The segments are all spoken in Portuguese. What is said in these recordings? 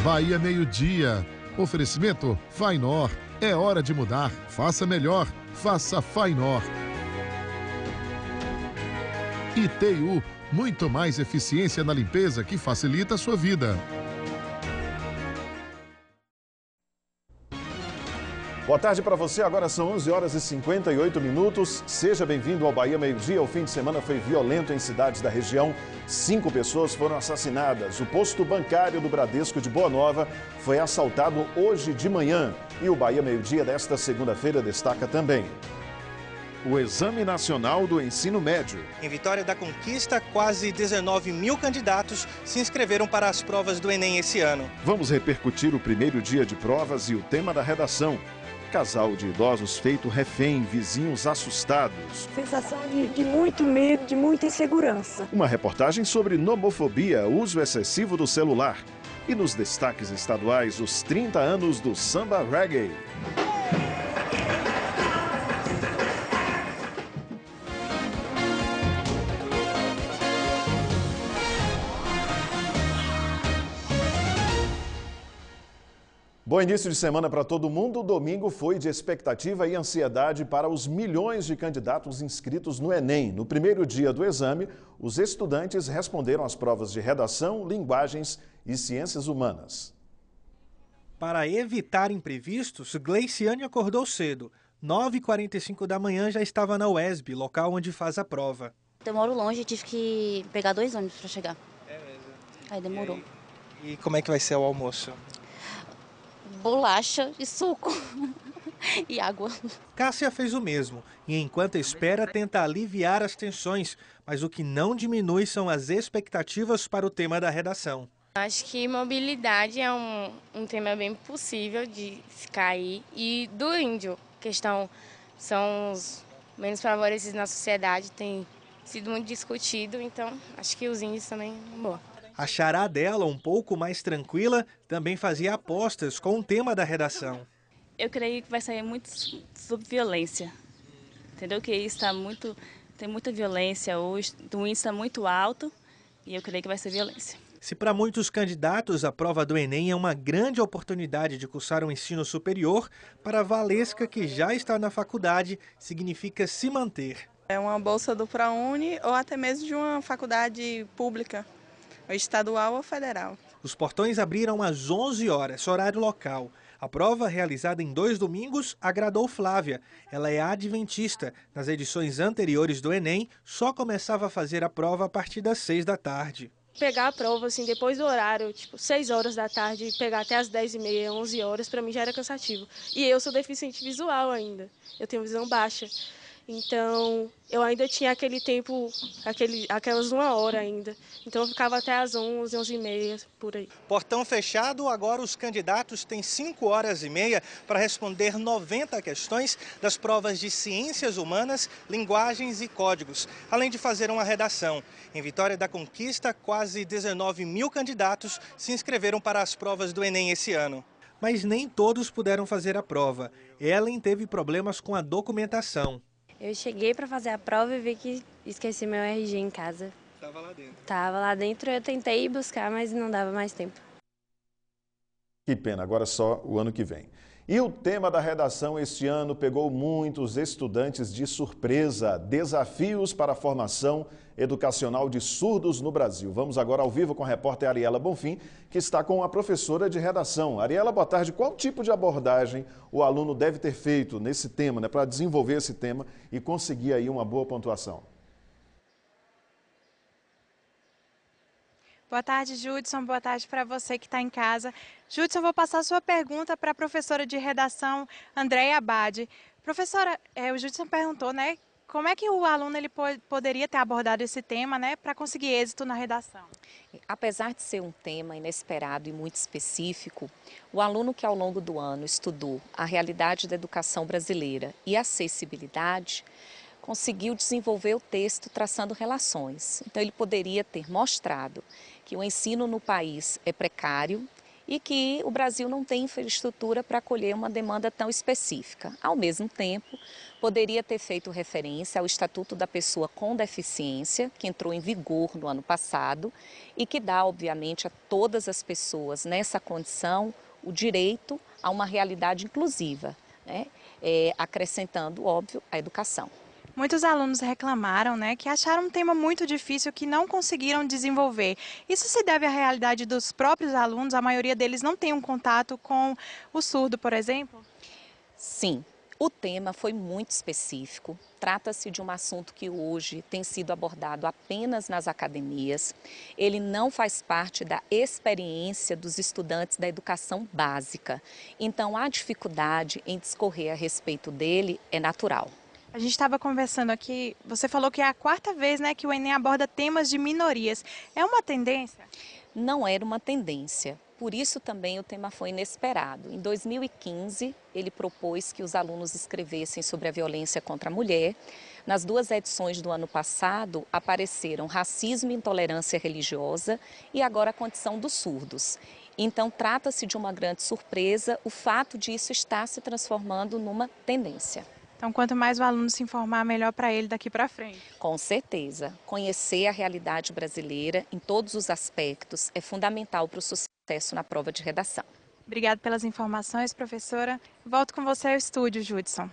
Bahia Meio-Dia. Oferecimento Fainor. É hora de mudar. Faça melhor. Faça Fainor. ITU. Muito mais eficiência na limpeza que facilita a sua vida. Boa tarde para você, agora são 11 horas e 58 minutos. Seja bem-vindo ao Bahia Meio-Dia. O fim de semana foi violento em cidades da região. 5 pessoas foram assassinadas. O posto bancário do Bradesco de Boa Nova foi assaltado hoje de manhã. E o Bahia Meio-Dia desta segunda-feira destaca também o Exame Nacional do Ensino Médio. Em Vitória da Conquista, quase 19 mil candidatos se inscreveram para as provas do Enem esse ano. Vamos repercutir o primeiro dia de provas e o tema da redação. Casal de idosos feito refém, vizinhos assustados. Sensação de muito medo, de muita insegurança. Uma reportagem sobre nomofobia, uso excessivo do celular. E nos destaques estaduais, os 30 anos do samba reggae. Bom início de semana para todo mundo. O domingo foi de expectativa e ansiedade para os milhões de candidatos inscritos no Enem. No primeiro dia do exame, os estudantes responderam às provas de redação, linguagens e ciências humanas. Para evitar imprevistos, Gleiciane acordou cedo. 9h45 da manhã já estava na UESB, local onde faz a prova. Eu moro longe, tive que pegar 2 ônibus para chegar. É mesmo? Aí demorou. E como é que vai ser o almoço? Bolacha e suco e água. Cássia fez o mesmo e, enquanto espera, tenta aliviar as tensões, mas o que não diminui são as expectativas para o tema da redação. Acho que mobilidade é um tema bem possível de se cair. E do índio, questão são os menos favorecidos na sociedade, tem sido muito discutido, então acho que os índios também é boa. A xará dela, um pouco mais tranquila, também fazia apostas com o tema da redação. Eu creio que vai sair muito sobre violência, entendeu? Que isso tem muita violência hoje, o índice está muito alto e eu creio que vai ser violência. Se para muitos candidatos a prova do Enem é uma grande oportunidade de cursar um ensino superior, para a Valesca, que já está na faculdade, significa se manter. É uma bolsa do ProUni ou até mesmo de uma faculdade pública. Estadual ou federal. Os portões abriram às 11 horas, horário local. A prova, realizada em 2 domingos, agradou Flávia. Ela é adventista. Nas edições anteriores do Enem, só começava a fazer a prova a partir das 6 da tarde. Pegar a prova assim, depois do horário, tipo 6 horas da tarde, pegar até as 10h30, 11 horas, para mim já era cansativo. E eu sou deficiente visual ainda, eu tenho visão baixa. Então, eu ainda tinha aquele tempo, aquelas 1 hora ainda. Então, eu ficava até às 11, 11h30, por aí. Portão fechado, agora os candidatos têm 5 horas e meia para responder 90 questões das provas de ciências humanas, linguagens e códigos, além de fazer uma redação. Em Vitória da Conquista, quase 19 mil candidatos se inscreveram para as provas do Enem esse ano. Mas nem todos puderam fazer a prova. Ellen teve problemas com a documentação. Eu cheguei para fazer a prova e vi que esqueci meu RG em casa. Estava lá dentro? Estava lá dentro, eu tentei ir buscar, mas não dava mais tempo. Que pena, agora só o ano que vem. E o tema da redação este ano pegou muitos estudantes de surpresa. Desafios para a formação educacional de surdos no Brasil. Vamos agora ao vivo com a repórter Ariela Bonfim, que está com a professora de redação. Ariela, boa tarde. Qual tipo de abordagem o aluno deve ter feito nesse tema, para desenvolver esse tema e conseguir aí uma boa pontuação? Boa tarde, Judson. Boa tarde para você que está em casa. Judson, vou passar a sua pergunta para a professora de redação, Andréia Abad. Professora, o Judson perguntou, né, como é que o aluno poderia ter abordado esse tema, né, para conseguir êxito na redação? Apesar de ser um tema inesperado e muito específico, o aluno que ao longo do ano estudou a realidade da educação brasileira e a acessibilidade, conseguiu desenvolver o texto traçando relações. Então ele poderia ter mostrado que o ensino no país é precário e que o Brasil não tem infraestrutura para acolher uma demanda tão específica. Ao mesmo tempo, poderia ter feito referência ao Estatuto da Pessoa com Deficiência, que entrou em vigor no ano passado e que dá, obviamente, a todas as pessoas nessa condição o direito a uma realidade inclusiva, né? Acrescentando, óbvio, a educação. Muitos alunos reclamaram, né, que acharam um tema muito difícil que não conseguiram desenvolver. Isso se deve à realidade dos próprios alunos? A maioria deles não tem um contato com o surdo, por exemplo? Sim. O tema foi muito específico, trata-se de um assunto que hoje tem sido abordado apenas nas academias. Ele não faz parte da experiência dos estudantes da educação básica. Então, a dificuldade em discorrer a respeito dele é natural. A gente estava conversando aqui, você falou que é a 4ª vez, né, que o Enem aborda temas de minorias. É uma tendência? Não era uma tendência. Por isso também o tema foi inesperado. Em 2015, ele propôs que os alunos escrevessem sobre a violência contra a mulher. Nas 2 edições do ano passado, apareceram racismo e intolerância religiosa e agora a condição dos surdos. Então, trata-se de uma grande surpresa o fato de isso estar se transformando numa tendência. Então, quanto mais o aluno se informar, melhor para ele daqui para frente. Com certeza. Conhecer a realidade brasileira em todos os aspectos é fundamental para o sucesso na prova de redação. Obrigada pelas informações, professora. Volto com você ao estúdio, Judson.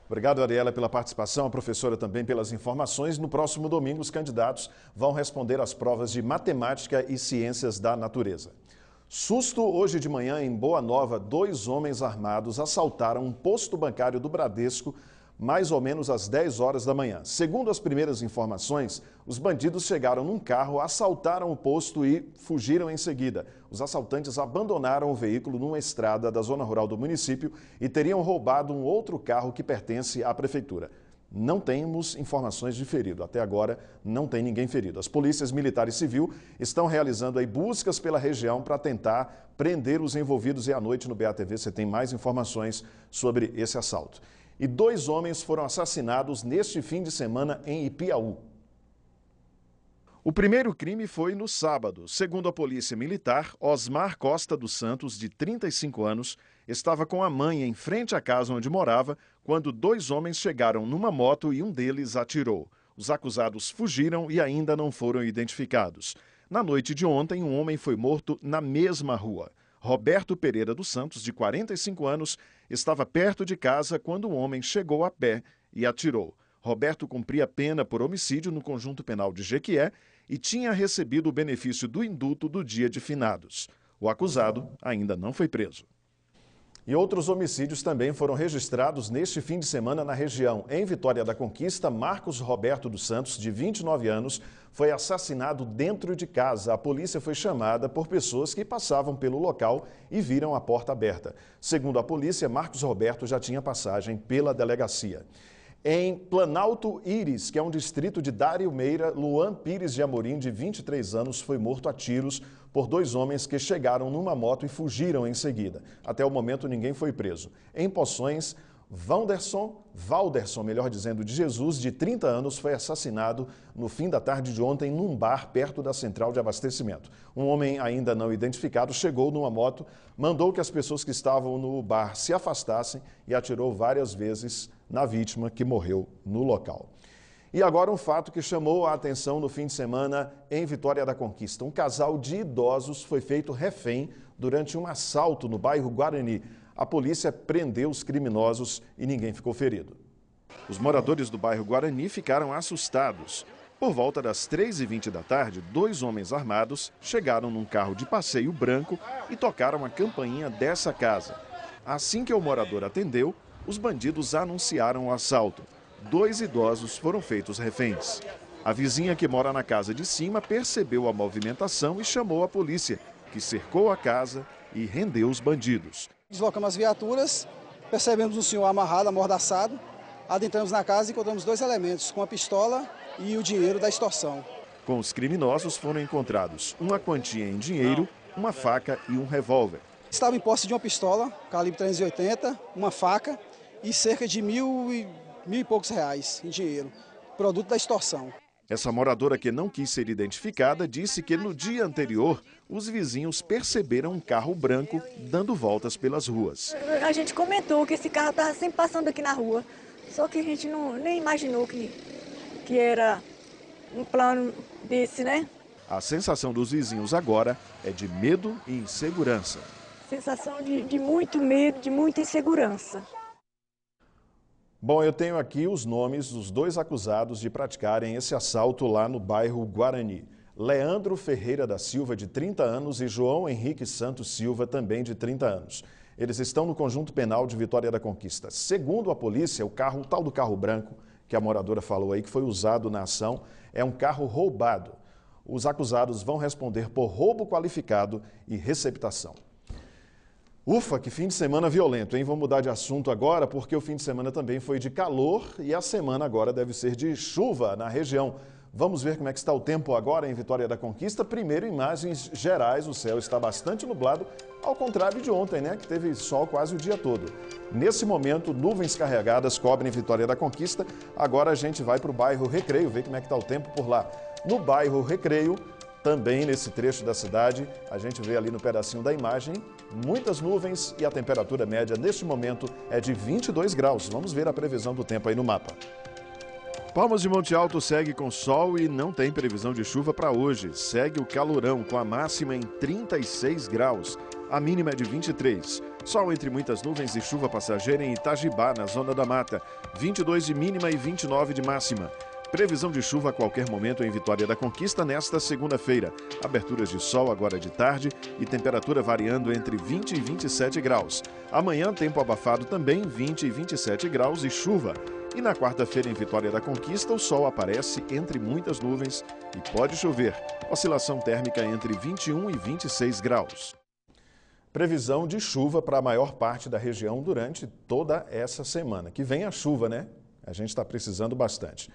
Obrigado, Ariela, pela participação, a professora também pelas informações. No próximo domingo, os candidatos vão responder às provas de matemática e ciências da natureza. Susto hoje de manhã em Boa Nova, 2 homens armados assaltaram um posto bancário do Bradesco mais ou menos às 10 horas da manhã. Segundo as primeiras informações, os bandidos chegaram num carro, assaltaram o posto e fugiram em seguida. Os assaltantes abandonaram o veículo numa estrada da zona rural do município e teriam roubado um outro carro que pertence à prefeitura. Não temos informações de ferido. Até agora, não tem ninguém ferido. As polícias militar e civil estão realizando aí buscas pela região para tentar prender os envolvidos. E à noite no BATV você tem mais informações sobre esse assalto. E 2 homens foram assassinados neste fim de semana em Ipiaú. O primeiro crime foi no sábado. Segundo a Polícia Militar, Osmar Costa dos Santos, de 35 anos, estava com a mãe em frente à casa onde morava quando 2 homens chegaram numa moto e um deles atirou. Os acusados fugiram e ainda não foram identificados. Na noite de ontem, um homem foi morto na mesma rua. Roberto Pereira dos Santos, de 45 anos, estava perto de casa quando o homem chegou a pé e atirou. Roberto cumpria pena por homicídio no Conjunto Penal de Jequié e tinha recebido o benefício do indulto do dia de finados. O acusado ainda não foi preso. E outros homicídios também foram registrados neste fim de semana na região. Em Vitória da Conquista, Marcos Roberto dos Santos, de 29 anos, foi assassinado dentro de casa. A polícia foi chamada por pessoas que passavam pelo local e viram a porta aberta. Segundo a polícia, Marcos Roberto já tinha passagem pela delegacia. Em Planalto Íris, que é um distrito de Dário Meira, Luan Pires de Amorim, de 23 anos, foi morto a tiros por 2 homens que chegaram numa moto e fugiram em seguida. Até o momento, ninguém foi preso. Em Poções, Valderson, melhor dizendo, de Jesus, de 30 anos, foi assassinado no fim da tarde de ontem num bar perto da central de abastecimento. Um homem ainda não identificado chegou numa moto, mandou que as pessoas que estavam no bar se afastassem e atirou várias vezes na vítima, que morreu no local. E agora um fato que chamou a atenção no fim de semana em Vitória da Conquista. Um casal de idosos foi feito refém durante um assalto no bairro Guarani. A polícia prendeu os criminosos e ninguém ficou ferido. Os moradores do bairro Guarani ficaram assustados. Por volta das 3h20 da tarde, 2 homens armados chegaram num carro de passeio branco e tocaram a campainha dessa casa. Assim que o morador atendeu, os bandidos anunciaram o assalto. 2 idosos foram feitos reféns. A vizinha que mora na casa de cima percebeu a movimentação e chamou a polícia, que cercou a casa e rendeu os bandidos. Deslocamos as viaturas, percebemos um senhor amarrado, amordaçado. Adentramos na casa e encontramos 2 elementos, com a pistola e o dinheiro da extorsão. Com os criminosos foram encontrados uma quantia em dinheiro, uma faca e um revólver. Estava em posse de uma pistola, calibre 380, uma faca e cerca de R$ 1.000 e poucos em dinheiro, produto da extorsão. Essa moradora, que não quis ser identificada, disse que no dia anterior os vizinhos perceberam um carro branco dando voltas pelas ruas. A gente comentou que esse carro estava sempre passando aqui na rua, só que a gente nem imaginou que era um plano desse, né? A sensação dos vizinhos agora é de medo e insegurança. Sensação de muito medo, de muita insegurança. Bom, eu tenho aqui os nomes dos 2 acusados de praticarem esse assalto lá no bairro Guarani. Leandro Ferreira da Silva, de 30 anos, e João Henrique Santos Silva, também de 30 anos. Eles estão no conjunto penal de Vitória da Conquista. Segundo a polícia, o tal do carro branco, que a moradora falou aí, que foi usado na ação, é um carro roubado. Os acusados vão responder por roubo qualificado e receptação. Ufa, que fim de semana violento, hein? Vamos mudar de assunto agora, porque o fim de semana também foi de calor e a semana agora deve ser de chuva na região. Vamos ver como é que está o tempo agora em Vitória da Conquista. Primeiro, imagens gerais, o céu está bastante nublado, ao contrário de ontem, né, que teve sol quase o dia todo. Nesse momento, nuvens carregadas cobrem Vitória da Conquista. Agora a gente vai para o bairro Recreio, ver como é que está o tempo por lá. No bairro Recreio, também nesse trecho da cidade, a gente vê ali no pedacinho da imagem, muitas nuvens e a temperatura média neste momento é de 22 graus. Vamos ver a previsão do tempo aí no mapa. Palmas de Monte Alto segue com sol e não tem previsão de chuva para hoje. Segue o calorão com a máxima em 36 graus. A mínima é de 23. Sol entre muitas nuvens e chuva passageira em Itajibá, na Zona da Mata. 22 de mínima e 29 de máxima. Previsão de chuva a qualquer momento em Vitória da Conquista nesta segunda-feira. Aberturas de sol agora de tarde e temperatura variando entre 20 e 27 graus. Amanhã, tempo abafado também, 20 e 27 graus e chuva. E na quarta-feira em Vitória da Conquista, o sol aparece entre muitas nuvens e pode chover. Oscilação térmica entre 21 e 26 graus. Previsão de chuva para a maior parte da região durante toda essa semana. Que vem a chuva, né? A gente está precisando bastante.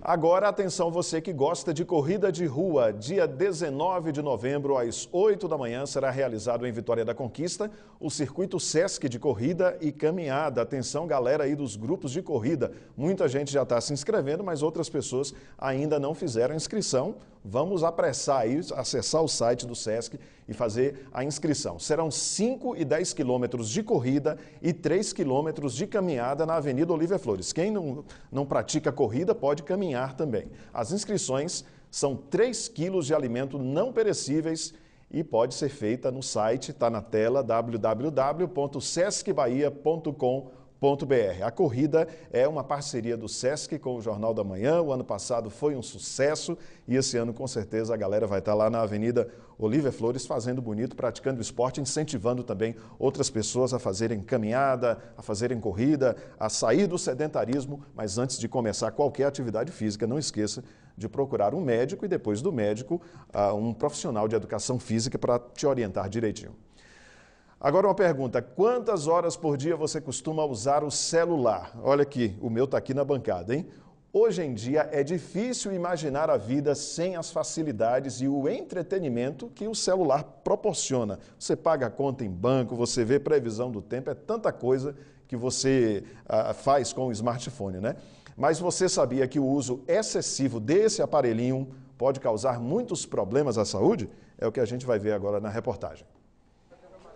Agora, atenção você que gosta de corrida de rua. Dia 19 de novembro, às 8 da manhã, será realizado em Vitória da Conquista o Circuito Sesc de Corrida e Caminhada. Atenção, galera aí dos grupos de corrida. Muita gente já está se inscrevendo, mas outras pessoas ainda não fizeram a inscrição. Vamos apressar aí, acessar o site do Sesc e fazer a inscrição. Serão 5 e 10 quilômetros de corrida e 3 quilômetros de caminhada na Avenida Olívia Flores. Quem não pratica corrida pode caminhar também. As inscrições são 3 quilos de alimento não perecíveis e pode ser feita no site, está na tela, www.sescbahia.com.br. A corrida é uma parceria do Sesc com o Jornal da Manhã. O ano passado foi um sucesso e esse ano, com certeza, a galera vai estar lá na Avenida Olívia Flores fazendo bonito, praticando esporte, incentivando também outras pessoas a fazerem caminhada, a fazerem corrida, a sair do sedentarismo. Mas antes de começar qualquer atividade física, não esqueça de procurar um médico e depois do médico, um profissional de educação física para te orientar direitinho. Agora uma pergunta, quantas horas por dia você costuma usar o celular? Olha aqui, o meu está aqui na bancada, hein? Hoje em dia é difícil imaginar a vida sem as facilidades e o entretenimento que o celular proporciona. Você paga a conta em banco, você vê previsão do tempo, é tanta coisa que você faz com o smartphone, né? Mas você sabia que o uso excessivo desse aparelhinho pode causar muitos problemas à saúde? É o que a gente vai ver agora na reportagem.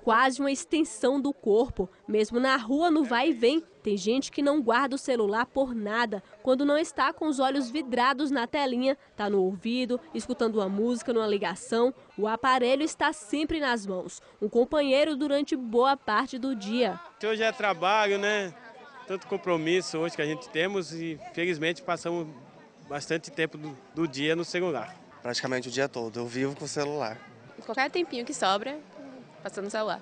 Quase uma extensão do corpo. Mesmo na rua, no vai e vem, tem gente que não guarda o celular por nada. Quando não está com os olhos vidrados na telinha, está no ouvido, escutando uma música, numa ligação, o aparelho está sempre nas mãos. Um companheiro durante boa parte do dia. Hoje é trabalho, né? Tanto compromisso hoje que a gente temos e, felizmente, passamos bastante tempo do dia no celular. Praticamente o dia todo, eu vivo com o celular. Qualquer tempinho que sobra, passando no celular.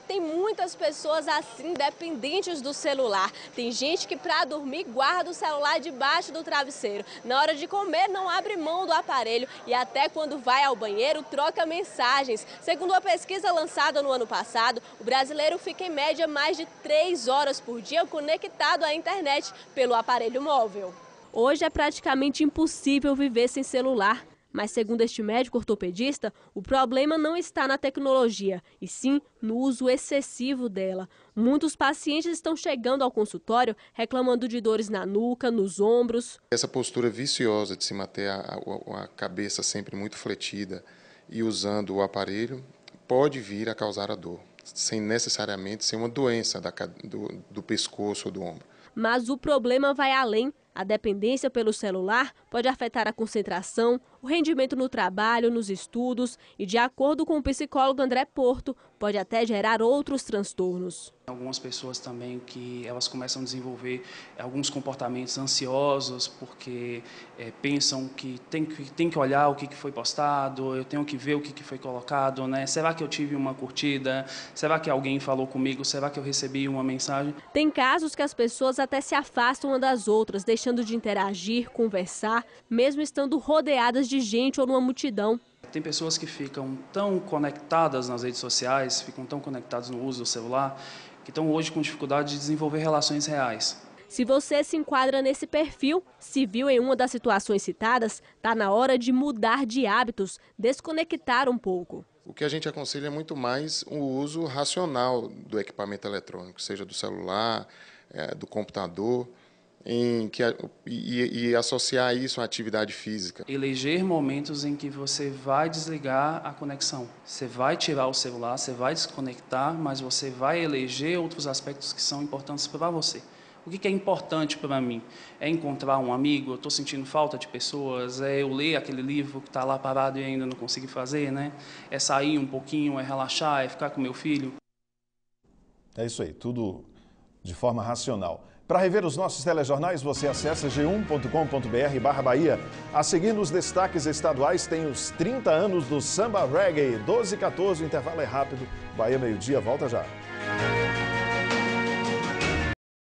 Tem muitas pessoas assim, dependentes do celular. Tem gente que para dormir guarda o celular debaixo do travesseiro. Na hora de comer não abre mão do aparelho e até quando vai ao banheiro troca mensagens. Segundo uma pesquisa lançada no ano passado, o brasileiro fica em média mais de 3 horas por dia conectado à internet pelo aparelho móvel. Hoje é praticamente impossível viver sem celular. Mas, segundo este médico ortopedista, o problema não está na tecnologia, e sim no uso excessivo dela. Muitos pacientes estão chegando ao consultório reclamando de dores na nuca, nos ombros. Essa postura viciosa de se manter a cabeça sempre muito fletida e usando o aparelho pode vir a causar a dor, sem necessariamente ser uma doença do pescoço ou do ombro. Mas o problema vai além. A dependência pelo celular pode afetar a concentração, o rendimento no trabalho, nos estudos e, de acordo com o psicólogo André Porto, pode até gerar outros transtornos. Algumas pessoas também que elas começam a desenvolver alguns comportamentos ansiosos porque pensam que tem que olhar o que foi postado, eu tenho que ver o que foi colocado, né? Será que eu tive uma curtida? Será que alguém falou comigo? Será que eu recebi uma mensagem? Tem casos que as pessoas até se afastam umas das outras, deixando de interagir, conversar, mesmo estando rodeadas de gente ou numa multidão. Tem pessoas que ficam tão conectadas nas redes sociais, ficam tão conectadas no uso do celular, que estão hoje com dificuldade de desenvolver relações reais. Se você se enquadra nesse perfil, se viu em uma das situações citadas, está na hora de mudar de hábitos, desconectar um pouco. O que a gente aconselha é muito mais o uso racional do equipamento eletrônico, seja do celular, do computador, e associar isso à atividade física. Eleger momentos em que você vai desligar a conexão. Você vai tirar o celular, você vai desconectar, mas você vai eleger outros aspectos que são importantes para você. O que é importante para mim? É encontrar um amigo, eu estou sentindo falta de pessoas, é eu ler aquele livro que está lá parado e ainda não consegui fazer, né? É sair um pouquinho, é relaxar, é ficar com meu filho. É isso aí, tudo de forma racional. Para rever os nossos telejornais, você acessa g1.com.br/Bahia. A seguir, nos destaques estaduais, tem os 30 anos do Samba Reggae. 12h14, o intervalo é rápido. Bahia, meio-dia, volta já.